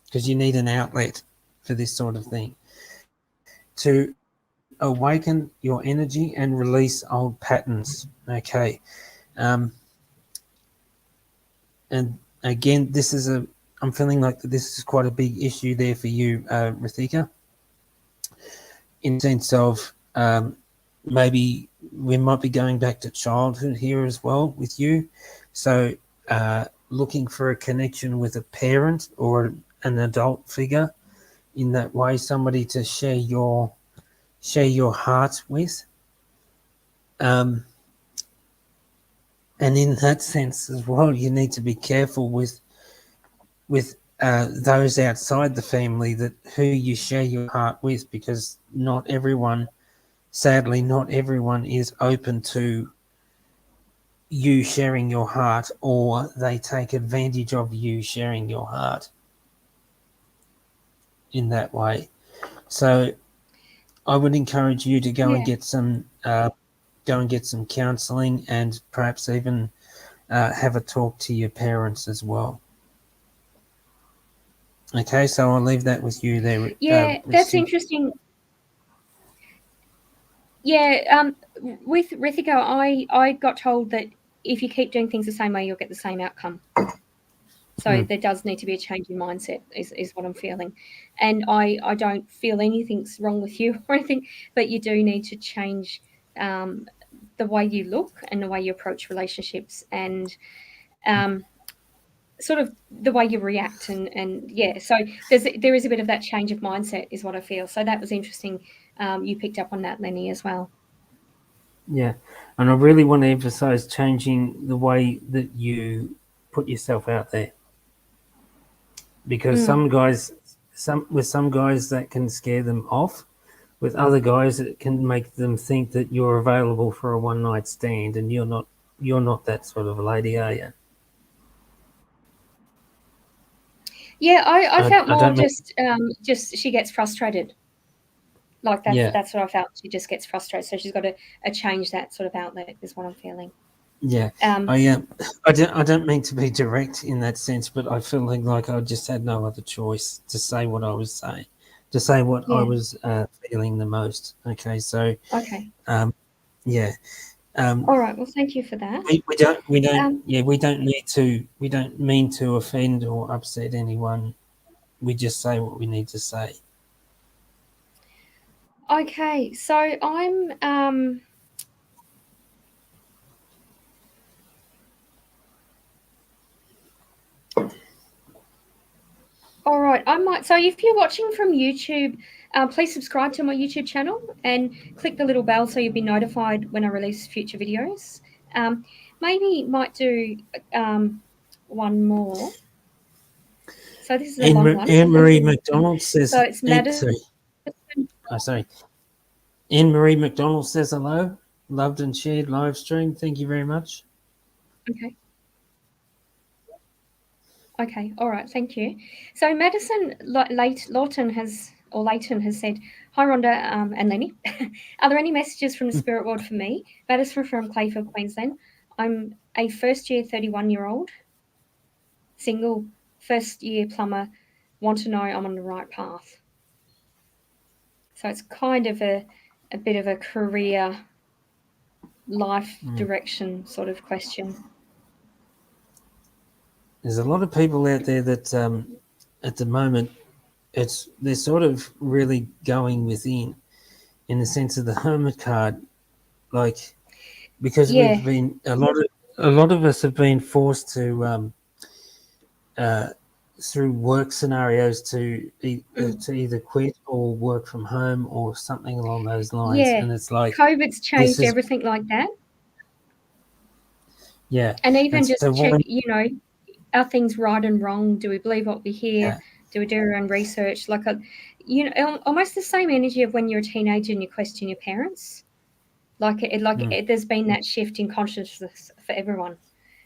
because you need an outlet for this sort of thing. To awaken your energy and release old patterns. Okay. And again, I'm feeling like this is quite a big issue there for you, Rithika, in the sense of maybe we might be going back to childhood here as well with you. So looking for a connection with a parent or an adult figure in that way, somebody to share your heart with. And in that sense as well, you need to be careful with those outside the family, that who you share your heart with, because sadly, not everyone is open to you sharing your heart, or they take advantage of you sharing your heart in that way. So I would encourage you to go and get some counselling, and perhaps even have a talk to your parents as well. Okay, so I'll leave that with you there. Yeah, that's interesting. Yeah, with Rithika, I got told that if you keep doing things the same way, you'll get the same outcome. So there does need to be a change in mindset, is what I'm feeling. And I don't feel anything's wrong with you or anything, but you do need to change the way you look and the way you approach relationships, and sort of the way you react. And yeah, so there is a bit of that change of mindset is what I feel. So that was interesting. You picked up on that, Lenny, as well. Yeah, and I really want to emphasize changing the way that you put yourself out there, because some guys that can scare them off. With other guys, it can make them think that you're available for a one night stand, and you're not that sort of a lady, are you? Yeah, I felt more don't just she gets frustrated. Like that's what I felt. She just gets frustrated, so she's got to change that sort of outlet, is what I'm feeling. Yeah, I don't mean to be direct in that sense, but I feel like I just had no other choice to say what I was saying, to say what I was feeling the most. Okay, so yeah. All right. Well, thank you for that. We don't mean to offend or upset anyone. We just say what we need to say. Okay, so I'm all right. So if you're watching from YouTube, please subscribe to my YouTube channel and click the little bell so you'll be notified when I release future videos. Maybe might do one more. So this is a long one. Anne-Marie McDonald says. So it's Madison. Sorry. Anne-Marie McDonald says hello. Loved and shared live stream. Thank you very much. Okay. Okay, all right, thank you. So Madison Lawton has said, "Hi Rhonda and Lenny, are there any messages from the spirit world for me?" Madison from Clayfield, Queensland. I'm a first year 31-year-old, single, first year plumber. Want to know I'm on the right path. So it's kind of a bit of a career, life direction sort of question. There's a lot of people out there that at the moment they're sort of really going within, in the sense of the hermit card, like, because we've been a lot of us have been forced to through work scenarios to either quit or work from home or something along those lines, and it's like COVID's changed everything like that. And even just so check, are things right and wrong? Do we believe what we hear? Do we do our own research? Like almost the same energy of when you're a teenager and you question your parents. There's been that shift in consciousness for everyone.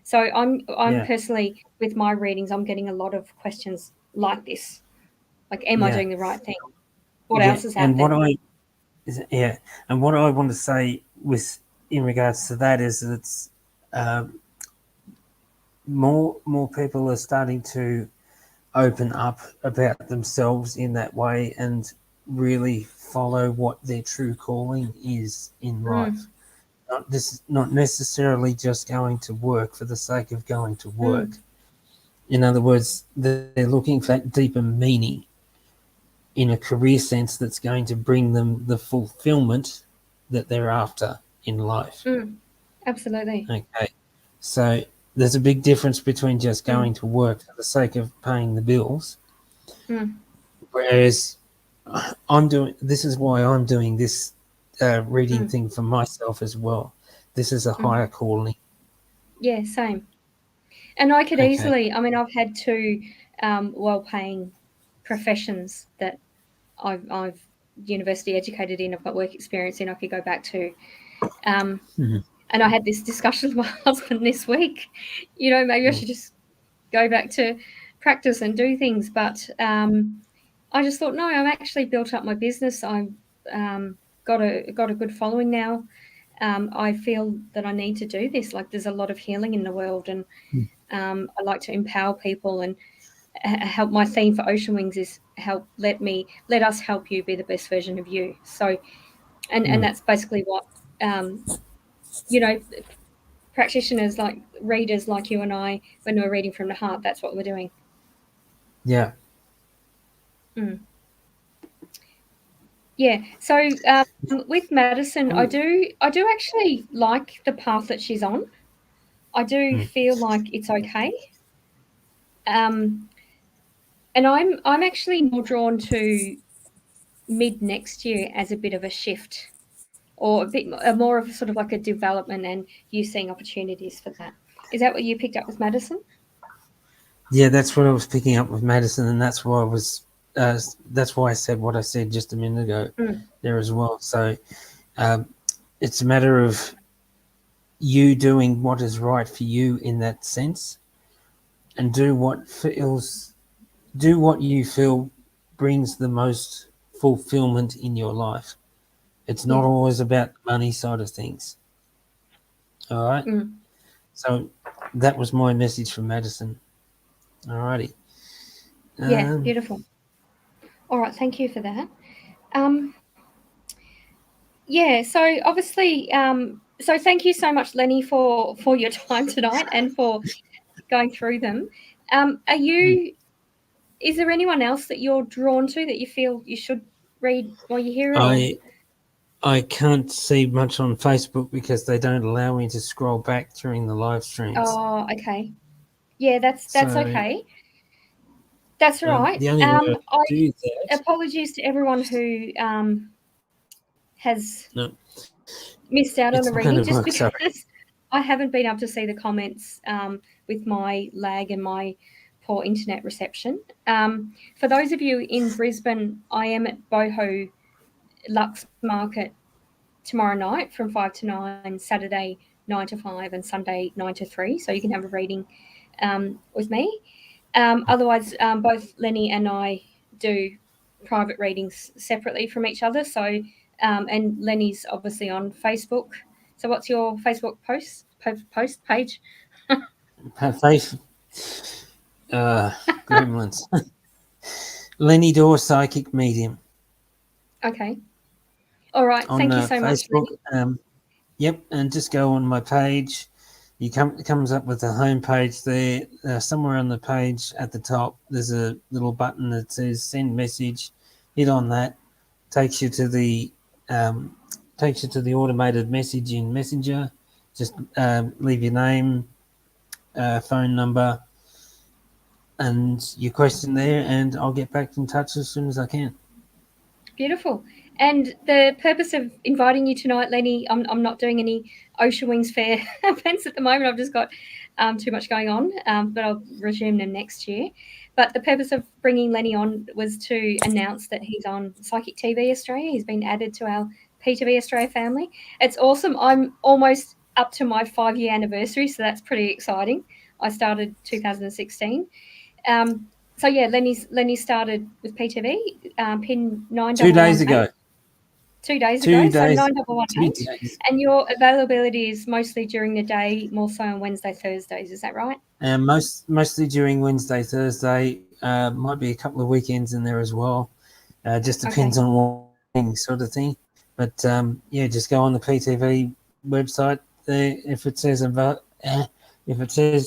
So I'm personally, with my readings, I'm getting a lot of questions like this. Like, am I doing the right thing? What else is out there? And what I want to say in regards to that is that it's more people are starting to open up about themselves in that way and really follow what their true calling is in life. Not necessarily just going to work for the sake of going to work. In other words, they're looking for that deeper meaning in a career sense that's going to bring them the fulfillment that they're after in life. Absolutely. Okay. So there's a big difference between just going to work for the sake of paying the bills. Whereas this is why I'm doing this reading thing for myself as well. This is a higher calling. Yeah, same. And I could easily, I've had two well-paying professions that I've university educated in, I've got work experience in, I could go back to. And I had this discussion with my husband this week. Maybe I should just go back to practice and do things. But I just thought, no, I've actually built up my business. I've got a good following now. I feel that I need to do this. Like, there's a lot of healing in the world, and I like to empower people and help. My theme for Ocean Wings is let us help you be the best version of you. So, and that's basically what, practitioners, like readers like you and I, when we're reading from the heart, that's what we're doing. Yeah. Yeah. So with Madison, I do actually like the path that she's on. I do feel like it's okay. And I'm actually more drawn to mid next year as a bit of a shift, or more of sort of like a development, and you seeing opportunities for that. Is that what you picked up with Madison? Yeah, that's what I was picking up with Madison, and that's why that's why I said what I said just a minute ago there as well. So it's a matter of you doing what is right for you in that sense, and do what you feel brings the most fulfillment in your life. It's not always about the money side of things. All right. So that was my message from Madison. All righty. Yeah, beautiful. All right, thank you for that. Yeah, so obviously, so thank you so much, Lenny, for your time tonight and for going through them. Is there anyone else that you're drawn to that you feel you should read while you hear it? I can't see much on Facebook because they don't allow me to scroll back during the live streams. Oh, okay. Yeah, that's okay. That's right. The only way I do that. Apologies to everyone who has missed out on the reading, just because I haven't been able to see the comments with my lag and my poor internet reception. For those of you in Brisbane, I am at Boho Lux Market tomorrow night from 5 to 9, Saturday 9 to 5, and Sunday 9 to 3. So you can have a reading with me. Otherwise, both Lenny and I do private readings separately from each other. So, and Lenny's obviously on Facebook. So, what's your Facebook post page? Face, gremlins. Lenny Dore, Psychic Medium. Okay. All right. On Thank you so much, Facebook. Lenny. Yep, and just go on my page. It comes up with the home page there. Somewhere on the page at the top, there's a little button that says "Send Message." Hit on that. Takes you to the automated message in Messenger. Just leave your name, phone number, and your question there, and I'll get back in touch as soon as I can. Beautiful. And the purpose of inviting you tonight, Lenny, I'm not doing any Ocean Wings Fair events at the moment. I've just got too much going on, but I'll resume them next year. But the purpose of bringing Lenny on was to announce that he's on Psychic TV Australia. He's been added to our PTV Australia family. It's awesome. I'm almost up to my 5-year anniversary, so that's pretty exciting. I started 2016. So yeah, Lenny started with PTV, pin 911. 2 days ago. 2 days 2 ago, days. so 2 9118. days. And your availability is mostly during the day, more so on Wednesday, Thursdays. Is that right? Mostly during Wednesday, Thursday. Might be a couple of weekends in there as well. Just depends on what sort of thing. But yeah, just go on the PTV website there. If it says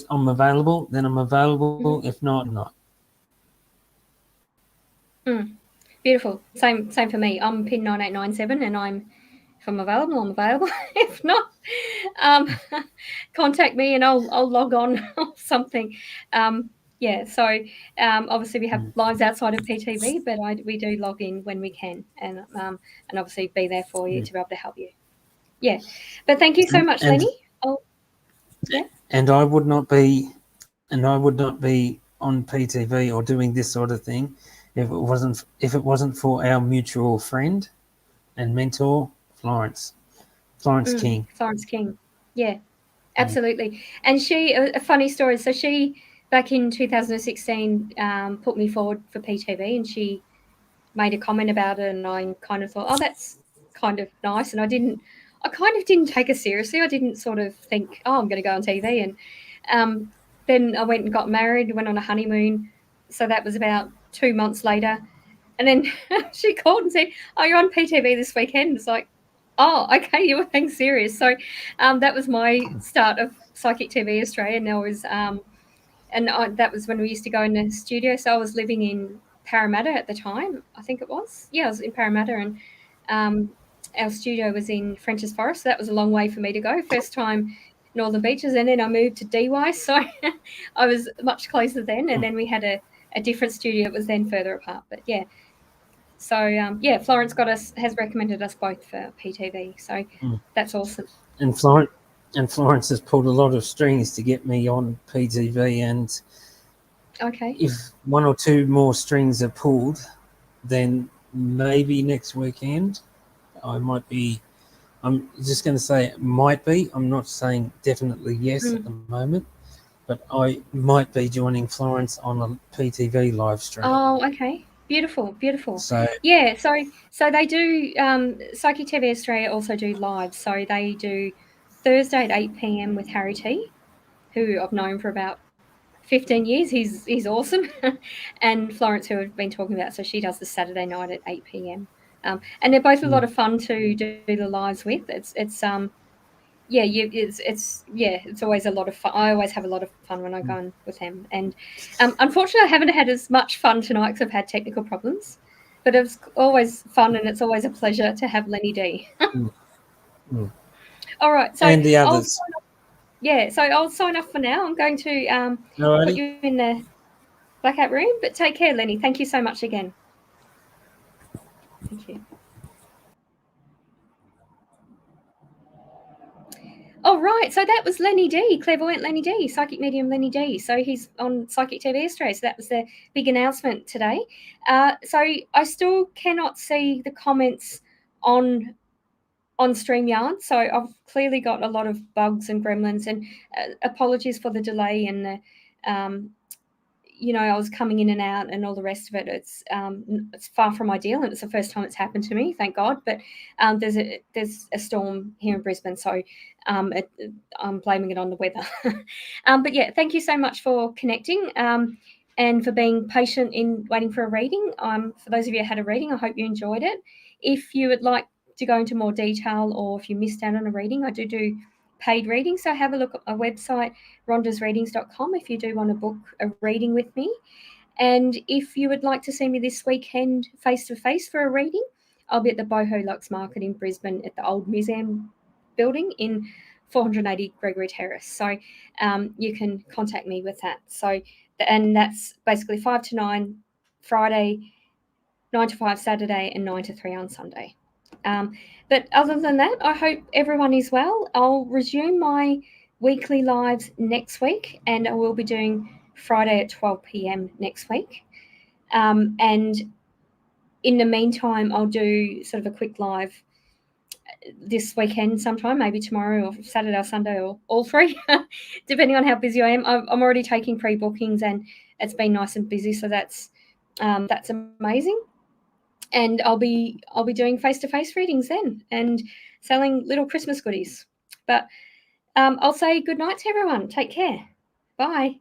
I'm available, then I'm available. Mm-hmm. If not, I'm not. Beautiful. Same for me. I'm pin 9897, and if I'm available, I'm available. If not, contact me and I'll log on or something. Yeah. So obviously we have lives outside of PTV, but we do log in when we can, and obviously be there for you to be able to help you. Yeah. But thank you so much, Lenny. Yeah. And I would not be on PTV or doing this sort of thing if it wasn't for our mutual friend and mentor, Florence King. Florence King. Yeah, absolutely. And she, a funny story. So she, back in 2016, put me forward for PTV, and she made a comment about it, and I kind of thought, oh, that's kind of nice. And I kind of didn't take it seriously. I didn't sort of think, oh, I'm going to go on TV. And then I went and got married, went on a honeymoon. So that was about 2 months later. And then she called and said, oh, you're on PTV this weekend. It's like, oh, okay, you were being serious. So that was my start of Psychic TV Australia. And that was when we used to go in the studio. So I was living in Parramatta at the time, I think it was. Yeah, I was in Parramatta, and our studio was in Frenchs Forest. So that was a long way for me to go. First time Northern Beaches, and then I moved to DY. So I was much closer then. And then we had a different studio that was then further apart. But yeah. So yeah, Florence has recommended us both for PTV. So that's awesome. And Florence has pulled a lot of strings to get me on PTV, and if 1 or 2 more strings are pulled, then maybe next weekend I might be. I'm just going to say it might be. I'm not saying definitely yes at the moment, but I might be joining Florence on a PTV live stream. Oh, okay. Beautiful. So yeah, so they do. Psychic TV Australia also do live. So they do Thursday at 8 p.m. with Harry T, who I've known for about 15 years. He's awesome. And Florence, who I've been talking about, so she does the Saturday night at 8 p.m. And they're both a lot of fun to do the lives with. It's always a lot of fun. I always have a lot of fun when I go on with them. And unfortunately, I haven't had as much fun tonight because I've had technical problems. But it's always fun, and it's always a pleasure to have Lenny D. All right, so and the others. So I'll sign off for now. I'm going to put you in the blackout room. But take care, Lenny. Thank you so much again. Thank you. All right, so that was Lenny D, clairvoyant Lenny D, psychic medium Lenny D. So he's on Psychic TV Australia. So that was the big announcement today. So I still cannot see the comments on StreamYard. So I've clearly got a lot of bugs and gremlins, and apologies for the delay and the I was coming in and out and all the rest of it. It's far from ideal, and it's the first time it's happened to me, thank God. But there's a storm here in Brisbane, so I'm blaming it on the weather. But yeah, thank you so much for connecting and for being patient in waiting for a reading. For those of you who had a reading, I hope you enjoyed it. If you would like to go into more detail, or if you missed out on a reading, I do paid readings. So have a look at my website, rhondasreadings.com, if you do want to book a reading with me. And if you would like to see me this weekend face-to-face for a reading, I'll be at the Boho Lux Market in Brisbane at the old museum building in 480 Gregory Terrace. So you can contact me with that. So, and that's basically 5 to 9 Friday, 9 to 5 Saturday, and 9 to 3 on Sunday. But other than that, I hope everyone is well. I'll resume my weekly lives next week, and I will be doing Friday at 12 p.m. next week. And in the meantime, I'll do sort of a quick live this weekend sometime, maybe tomorrow or Saturday or Sunday, or all three, depending on how busy I am. I'm already taking pre-bookings, and it's been nice and busy, so that's amazing. And I'll be doing face-to-face readings then, and selling little Christmas goodies. But I'll say good night to everyone. Take care. Bye.